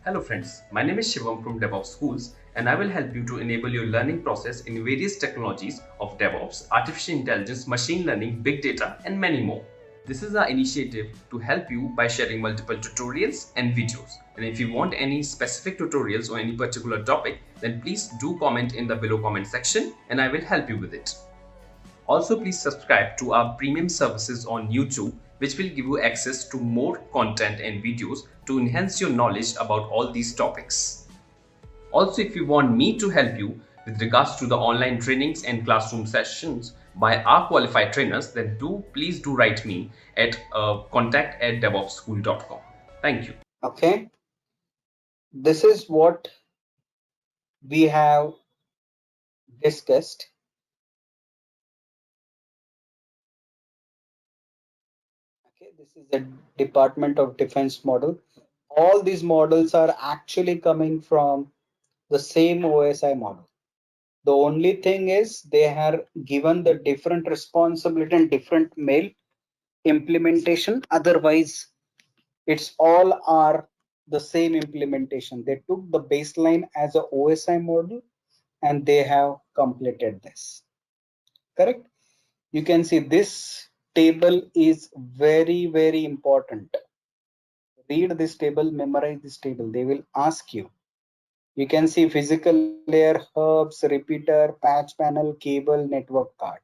Hello friends, my name is Shivam from DevOps Schools and I will help you to enable your learning process in various technologies of DevOps, artificial intelligence, machine learning, big data and many more. This is our initiative to help you by sharing multiple tutorials and videos. And if you want any specific tutorials or any particular topic, then please do comment in the below comment section and I will help you with it. Also, please subscribe to our premium services on YouTube, which will give you access to more content and videos to enhance your knowledge about all these topics. Also, if you want me to help you with regards to the online trainings and classroom sessions by our qualified trainers, then please do write me at contact@devopsschool.com. Thank you. Okay, this is what we have discussed. Okay, this is the Department of Defense model. All these models are actually coming from the same OSI model. The only thing is they are given the different responsibility and different mail implementation. Otherwise, it's all are the same implementation. They took the baseline as a OSI model and they have completed this. Correct? You can see this table is very important. Read this table, memorize this table. They will ask you. You can see physical layer, hubs, repeater, patch panel, cable, network card,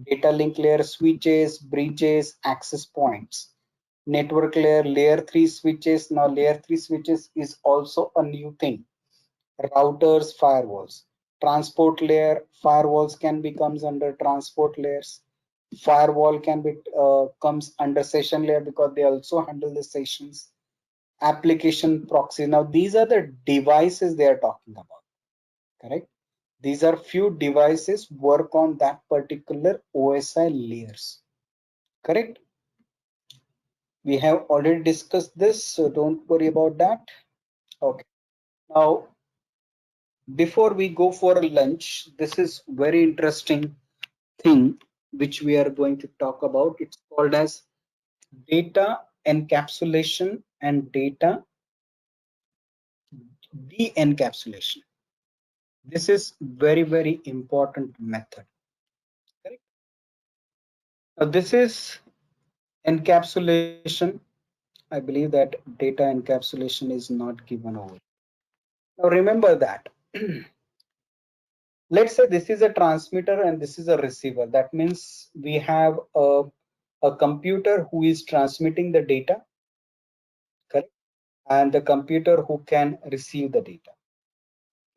data link layer, switches, bridges, access points, network layer, layer 3 switches. Now layer 3 switches is also a new thing. Routers, firewalls, transport layer, firewalls can be comes under transport layers. Firewall can be comes under session layer because they also handle the sessions. Application proxy. Now these are the devices they are talking about. Correct? These are few devices work on that particular OSI layers. Correct? We have already discussed this, so don't worry about that. Okay. Now, before we go for a lunch, this is very interesting thing which we are going to talk about. It's called as data encapsulation and data de-encapsulation. This is very important method. Correct? Now this is encapsulation. I believe that data encapsulation is not given over. Now remember that. Let's say this is a transmitter and this is a receiver. That means we have a computer who is transmitting the data, correct? And the computer who can receive the data.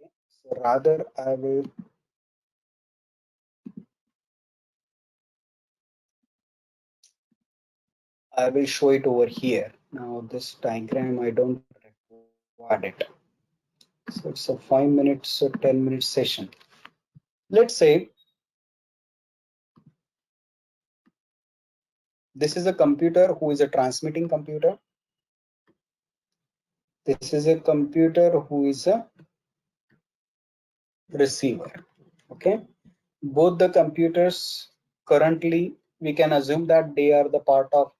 Okay? So rather I will show it over here. Now this diagram I don't record it. So it's a 5 minutes or 10-minute session. Let's say this is a computer who is a transmitting computer. This is a computer who is a receiver. Okay. Both the computers currently we can assume that they are the part of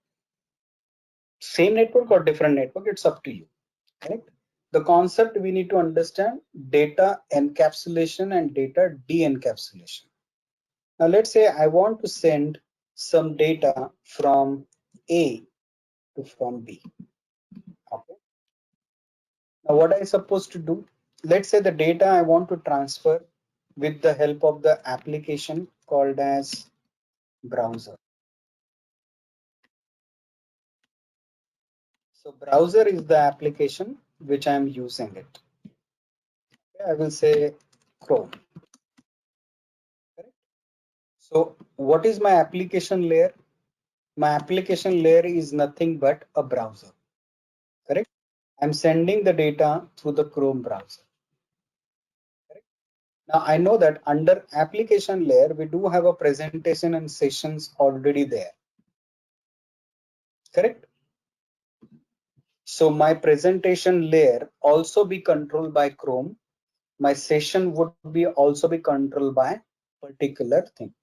same network or different network. It's up to you. Correct. The concept we need to understand data encapsulation and data de-encapsulation. Now let's say I want to send some data from A to from B. Okay. Now what I supposed to do? Let's say the data I want to transfer with the help of the application called as browser. So browser is the application which I am using it. Okay, I will say Chrome. Correct? So what is my application layer? My application layer is nothing but a browser. Correct? I'm sending the data through the Chrome browser. Correct? Now I know that under application layer, we do have a presentation and sessions already there. Correct? So my presentation layer also be controlled by Chrome. My session would be also be controlled by particular thing.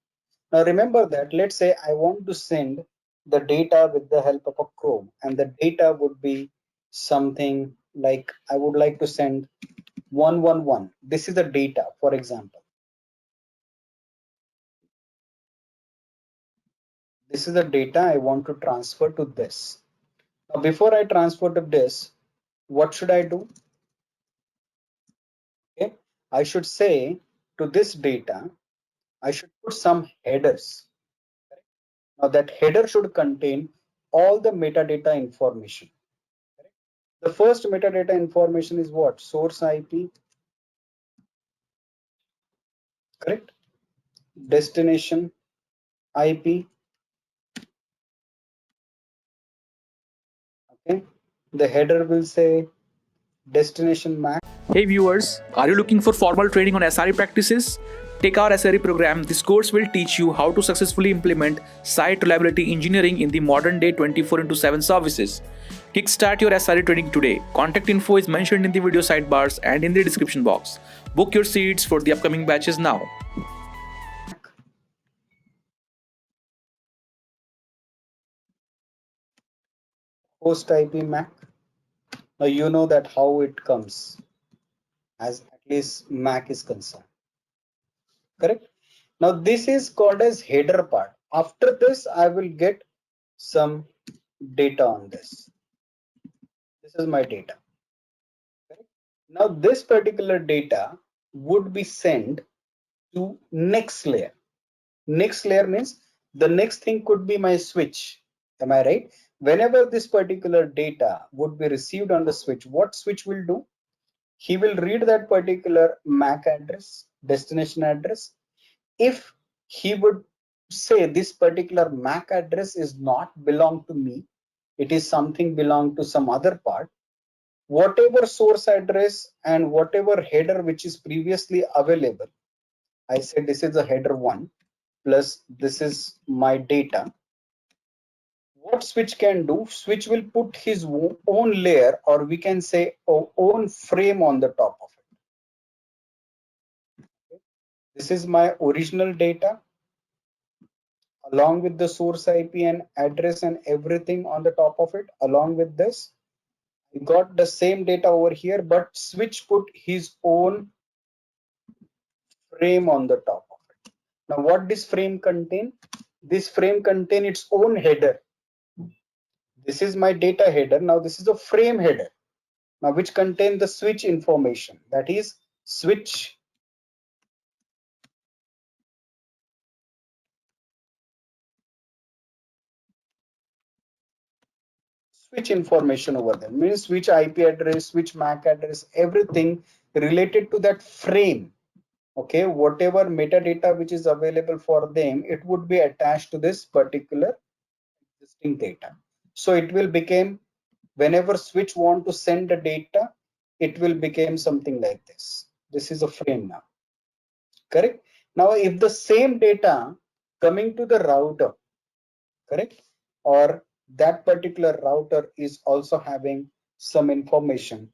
Now remember that let's say I want to send the data with the help of a Chrome and the data would be something like I would like to send 111. This is the data, for example. This is the data I want to transfer to this. Now, before I transfer to this, what should I do? Okay, I should say to this data, I should put some headers. Now that header should contain all the metadata information. The first metadata information is what? Source IP, correct? Destination IP. Okay. The header will say destination MAC. Hey viewers, are you looking for formal training on SRE practices? Take our SRE program. This course will teach you how to successfully implement site reliability engineering in the modern day 24/7 services. Kickstart your SRE training today. Contact info is mentioned in the video sidebars and in the description box. Book your seats for the upcoming batches now. Host IP MAC. Now you know that how it comes, as at least MAC is concerned. Correct? Now this is called as header part. After this, I will get some data on this. This is my data. Correct? Now this particular data would be sent to next layer. Next layer means the next thing could be my switch. Am I right? Whenever this particular data would be received on the switch, what switch will do? He will read that particular MAC address, destination address. If he would say this particular MAC address is not belong to me, it is something belong to some other part, whatever source address and whatever header which is previously available, I said this is a header 1 plus this is my data. What switch can do? Switch will put his own layer, or we can say own frame on the top of it. Okay. This is my original data along with the source IP and address and everything on the top of it. Along with this, we got the same data over here, but switch put his own frame on the top of it. Now what this frame contain? This frame contain its own header. This is my data header. Now this is a frame header, now which contain the switch information, that is switch information over there, means which IP address, which MAC address, everything related to that frame. Okay, whatever metadata which is available for them, it would be attached to this particular existing data. So it will become, whenever switch want to send the data, it will become something like this. This is a frame now. Correct? Now if the same data coming to the router, correct, or that particular router is also having some information,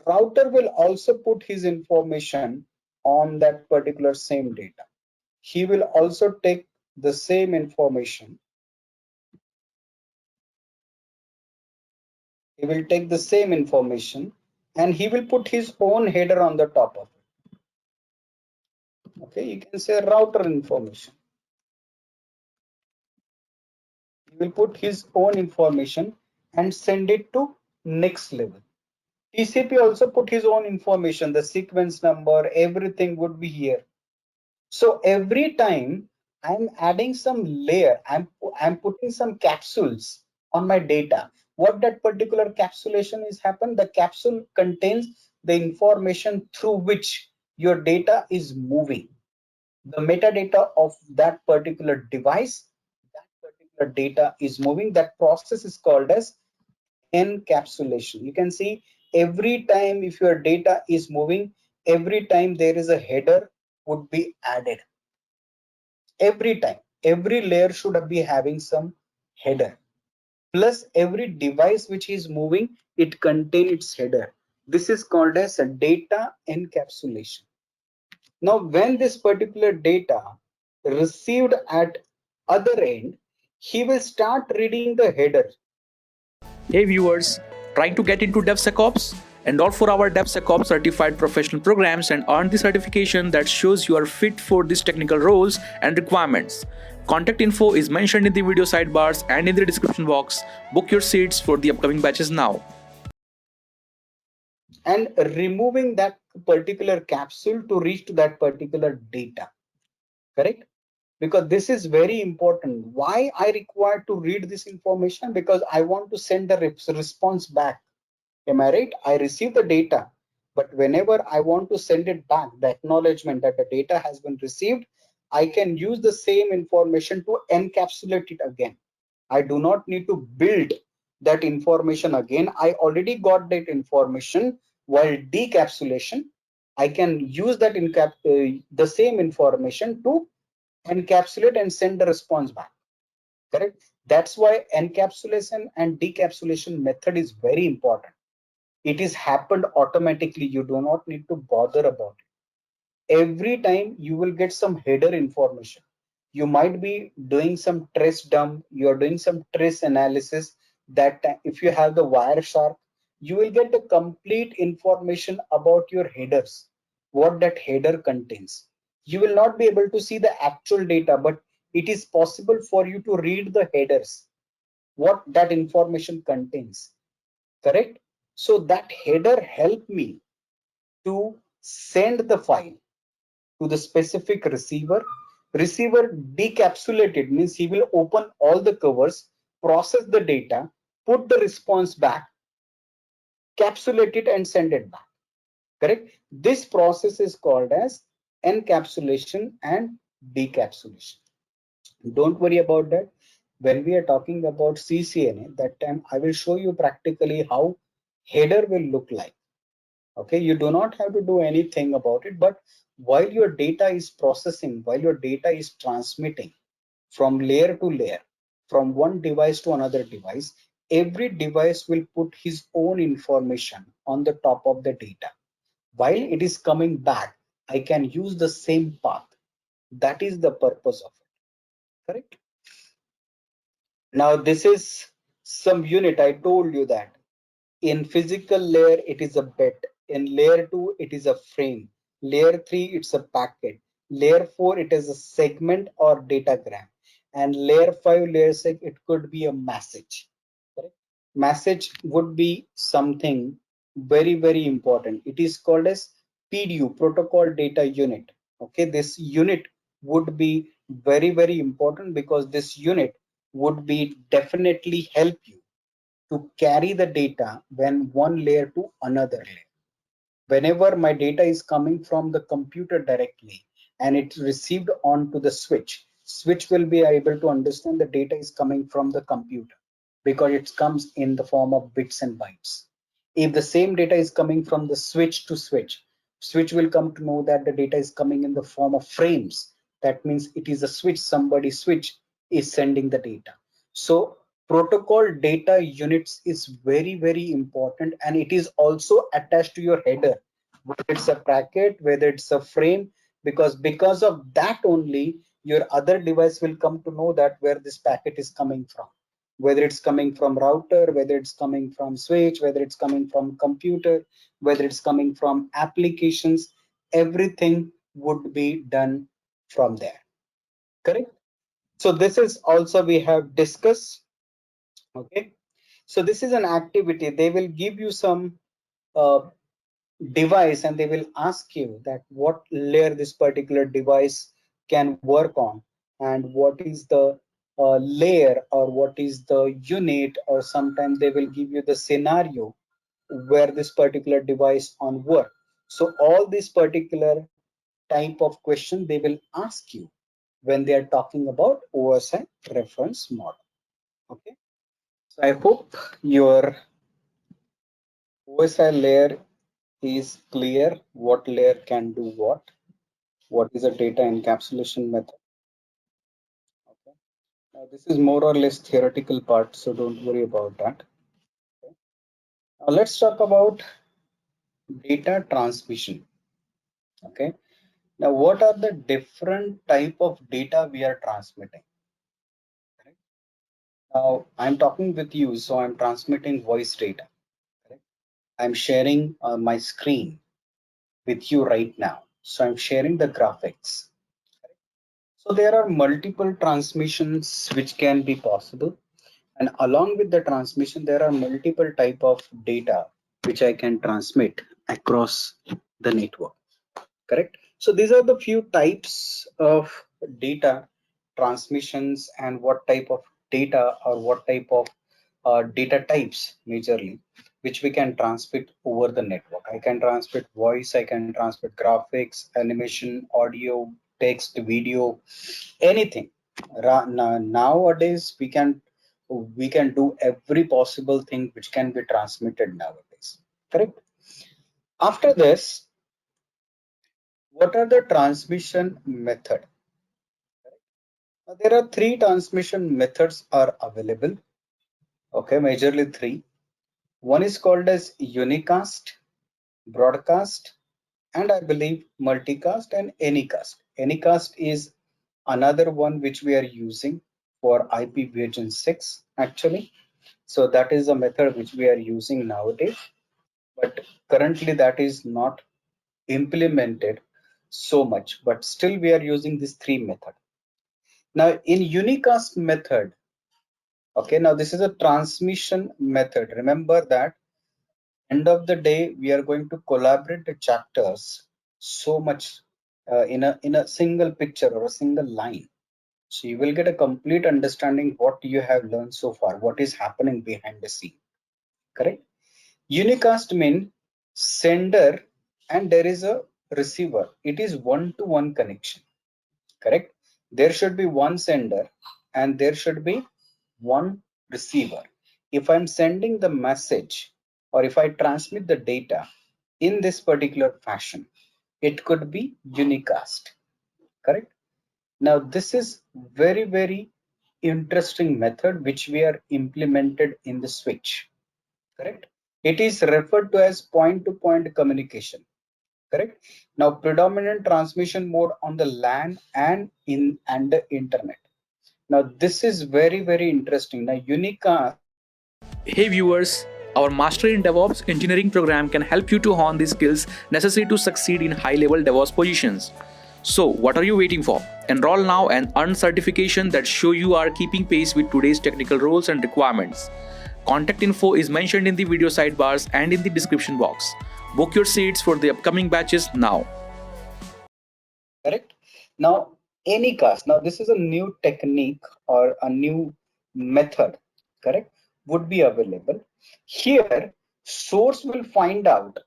router will also put his information on that particular same data. He will also take the same information. He will take the same information and he will put his own header on the top of it. Okay, you can say router information. He will put his own information and send it to next level. TCP also put his own information, the sequence number, everything would be here. So every time I'm adding some layer, I'm putting some capsules on my data. What that particular capsulation is happened, the capsule contains the information through which your data is moving. The metadata of that particular device, that particular data is moving. That process is called as encapsulation. You can see every time if your data is moving, every time there is a header would be added. Every time, every layer should be having some header. Plus every device which is moving, it contains its header. This is called as a data encapsulation. Now when this particular data received at other end, he will start reading the header. Hey viewers, trying to get into DevSecOps? Enroll for our DevSecOps certified professional programs and earn the certification that shows you are fit for these technical roles and requirements. Contact info is mentioned in the video sidebars and in the description box. Book your seats for the upcoming batches now. And removing that particular capsule to reach to that particular data, correct? Because this is very important. Why I require to read this information? Because I want to send a response back. Am I right? I receive the data, but whenever I want to send it back, the acknowledgement that the data has been received, I can use the same information to encapsulate it again. I do not need to build that information again. I already got that information. While decapsulation, I can use that the same information to encapsulate and send the response back. Correct? That's why encapsulation and decapsulation method is very important. It is happened automatically. You do not need to bother about it. Every time you will get some header information. You might be doing some trace dump, you're doing some trace analysis. That if you have the Wireshark, you will get the complete information about your headers, what that header contains. You will not be able to see the actual data, but it is possible for you to read the headers, what that information contains. Correct? So that header helped me to send the file to the specific receiver. Receiver decapsulated means he will open all the covers, process the data, put the response back, capsulate it and send it back. Correct? This process is called as encapsulation and decapsulation. Don't worry about that. When we are talking about CCNA, that time I will show you practically how header will look like. Okay, you do not have to do anything about it, but while your data is processing, while your data is transmitting from layer to layer, from one device to another device, every device will put his own information on the top of the data. While it is coming back, I can use the same path. That is the purpose of it. Correct? Now this is some unit. I told you that in physical layer it is a bit, in layer 2 it is a frame, layer 3 it's a packet, layer 4 it is a segment or datagram, and layer 5, layer 6 it could be a message. Correct? Message would be something very important. It is called as PDU, protocol data unit. Okay, this unit would be very important, because this unit would be definitely help you to carry the data when one layer to another layer. Whenever my data is coming from the computer directly and it's received onto the switch will be able to understand the data is coming from the computer, because it comes in the form of bits and bytes. If the same data is coming from the switch to switch will come to know that the data is coming in the form of frames. That means it is a switch, somebody switch is sending the data. So protocol data units is very important, and it is also attached to your header, whether it's a packet, whether it's a frame, because of that only your other device will come to know that where this packet is coming from, whether it's coming from router, whether it's coming from switch, whether it's coming from computer, whether it's coming from applications. Everything would be done from there. Correct? So this is also we have discussed. Okay, so this is an activity. They will give you some uh, device and they will ask you that what layer this particular device can work on, and what is the layer, or what is the unit, or sometimes they will give you the scenario where this particular device on work. So all these particular type of question they will ask you when they are talking about OSI reference model. Okay, so I hope your OSI layer is clear, what layer can do what is a data encapsulation method. Okay. Now this is more or less theoretical part, so don't worry about that. Okay. Now let's talk about data transmission. Okay. Now what are the different type of data we are transmitting? Correct? Now I'm talking with you, so I'm transmitting voice data. Correct? I'm sharing my screen with you right now. So I'm sharing the graphics. So there are multiple transmissions which can be possible. And along with the transmission, there are multiple type of data which I can transmit across the network. Correct? So these are the few types of data transmissions and what type of data or what type of data types majorly which we can transmit over the network. I can transmit voice, I can transmit graphics, animation, audio, text, video, anything. Nowadays we can do every possible thing which can be transmitted nowadays. Correct? After this, what are the transmission method? Now, there are three transmission methods are available. Okay, majorly three. One is called as unicast, broadcast, and I believe multicast and anycast. Anycast is another one which we are using for IPv6 actually. So that is a method which we are using nowadays, but currently that is not implemented so much, but still we are using these three methods. Now in unicast method, okay, now this is a transmission method. Remember that end of the day we are going to collaborate the chapters so much in a single picture or a single line. So you will get a complete understanding what you have learned so far, what is happening behind the scene. Correct? Unicast means sender and there is a receiver. It is one-to-one connection. Correct? There should be one sender and there should be one receiver. If I'm sending the message or if I transmit the data in this particular fashion, it could be unicast. Correct? Now this is very interesting method which we are implemented in the switch. Correct? It is referred to as point-to-point communication. Correct? Now predominant transmission mode on the LAN and the internet. Now this is very interesting. Now unicast. Hey viewers, our Master in DevOps engineering program can help you to hone the skills necessary to succeed in high-level DevOps positions. So, what are you waiting for? Enroll now and earn certification that show you are keeping pace with today's technical roles and requirements. Contact info is mentioned in the video sidebars and in the description box. Book your seats for the upcoming batches now. Correct? Now anycast. Now this is a new technique or a new method. Correct? Would be available. Here source will find out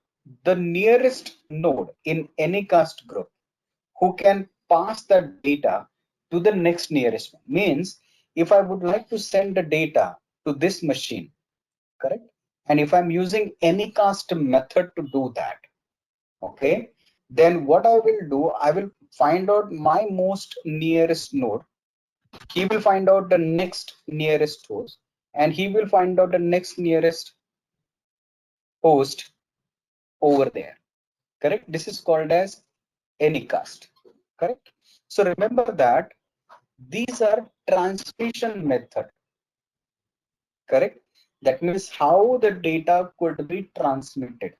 the nearest node in anycast group who can pass the data to the next nearest one. Means if I would like to send the data to this machine, correct? And if I'm using anycast method to do that, okay, then what I will do, I will find out my most nearest node. He will find out the next nearest host, and he will find out the next nearest host over there. Correct? This is called as anycast. Correct? So remember that these are transmission method. Correct? That means how the data could be transmitted.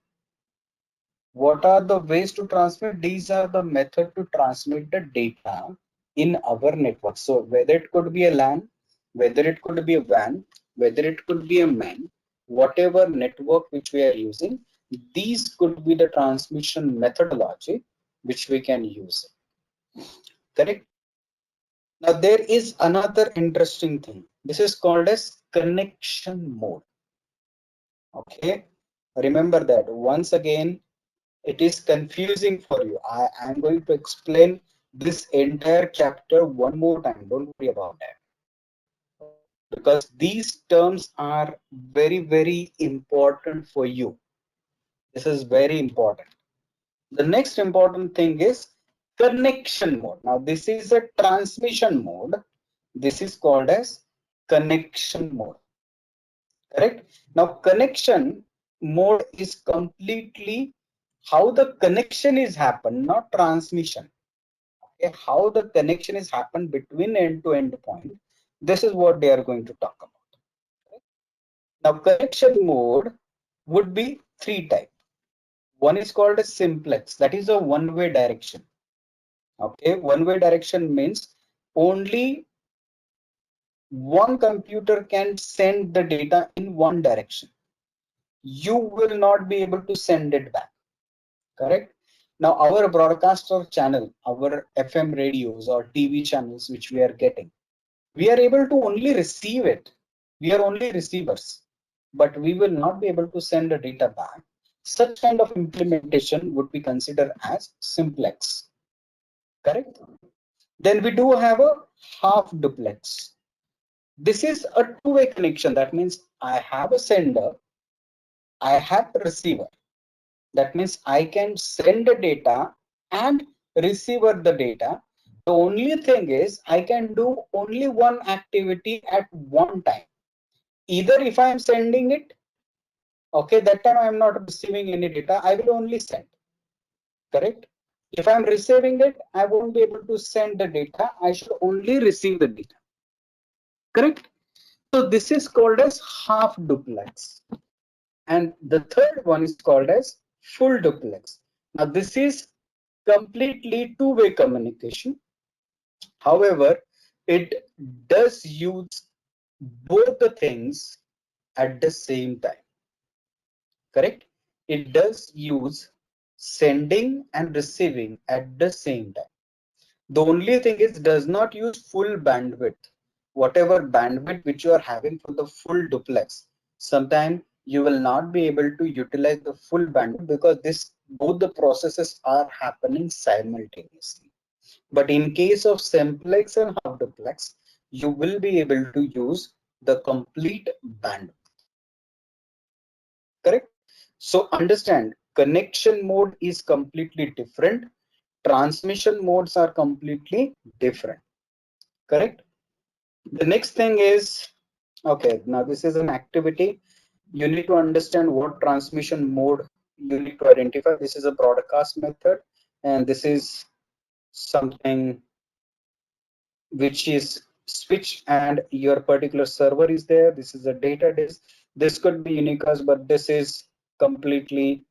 What are the ways to transmit? These are the method to transmit the data in our network. So whether it could be a LAN, whether it could be a WAN, whether it could be a MAN, whatever network which we are using, these could be the transmission methodology which we can use. Correct? Now there is another interesting thing. This is called as connection mode. Okay. Remember that once again, it is confusing for you. I am going to explain this entire chapter one more time. Don't worry about that. Because these terms are very important for you. This is very important. The next important thing is connection mode. Now this is a transmission mode. This is called as connection mode. Correct? Now connection mode is completely how the connection is happen, not transmission. Okay, how the connection is happen between end-to-end point. This is what they are going to talk about. Okay? Now connection mode would be three types. One is called a simplex, that is a one-way direction. Okay, one-way direction means only one computer can send the data in one direction. You will not be able to send it back. Correct? Now, our broadcaster channel, our FM radios or TV channels which we are getting, we are able to only receive it. We are only receivers, but we will not be able to send the data back. Such kind of implementation would be considered as simplex. Correct? Then we do have a half duplex. This is a two-way connection. That means I have a sender, I have a receiver. That means I can send the data and receiver the data. The only thing is I can do only one activity at one time. Either if I am sending it, okay, that time I am not receiving any data, I will only send. Correct? If I am receiving it, I won't be able to send the data. I should only receive the data. Correct? So this is called as half duplex. And the third one is called as full duplex. Now this is completely two-way communication. However, it does use both the things at the same time. Correct? It does use sending and receiving at the same time. The only thing is does not use full bandwidth. Whatever bandwidth which you are having for the full duplex, sometimes you will not be able to utilize the full bandwidth because this both the processes are happening simultaneously. But in case of simplex and half duplex, you will be able to use the complete bandwidth. Correct? So understand, connection mode is completely different. Transmission modes are completely different. Correct? The next thing is, okay, now this is an activity. You need to understand what transmission mode you need to identify. This is a broadcast method, and this is something which is switch, and your particular server is there. This is a data disk. This could be unicast, but this is completely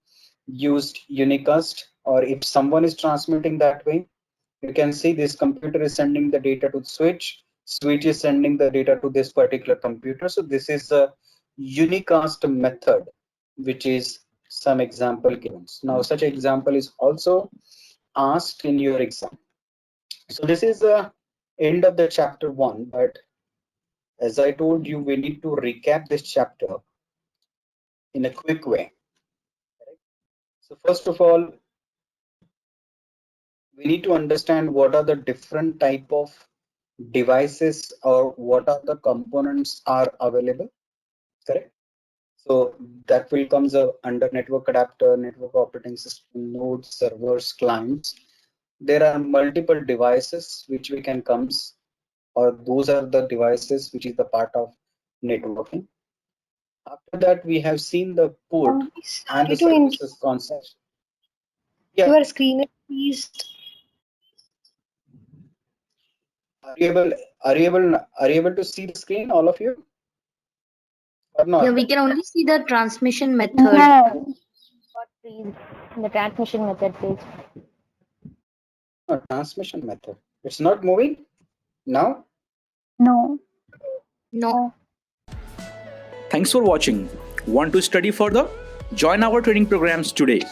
used unicast. Or if someone is transmitting that way, you can see this computer is sending the data to switch. Switch is sending the data to this particular computer. So this is a unicast method, which is some example given. Now such example is also asked in your exam. So this is the end of the chapter 1, but as I told you, we need to recap this chapter in a quick way. So first of all, we need to understand what are the different type of devices or what are the components are available. Correct? So that will comes under network adapter, network operating system, nodes, servers, clients. There are multiple devices which we can comes, or those are the devices which is the part of networking. After that, we have seen the port and the services concept. Yeah. Your screen is freezed. Are you able to see the screen, all of you? Or not? Yeah, we can only see the transmission method. No. Got freeze. The transmission method, please. No, transmission method. It's not moving now. No. No. Thanks for watching. Want to study further? Join our training programs today.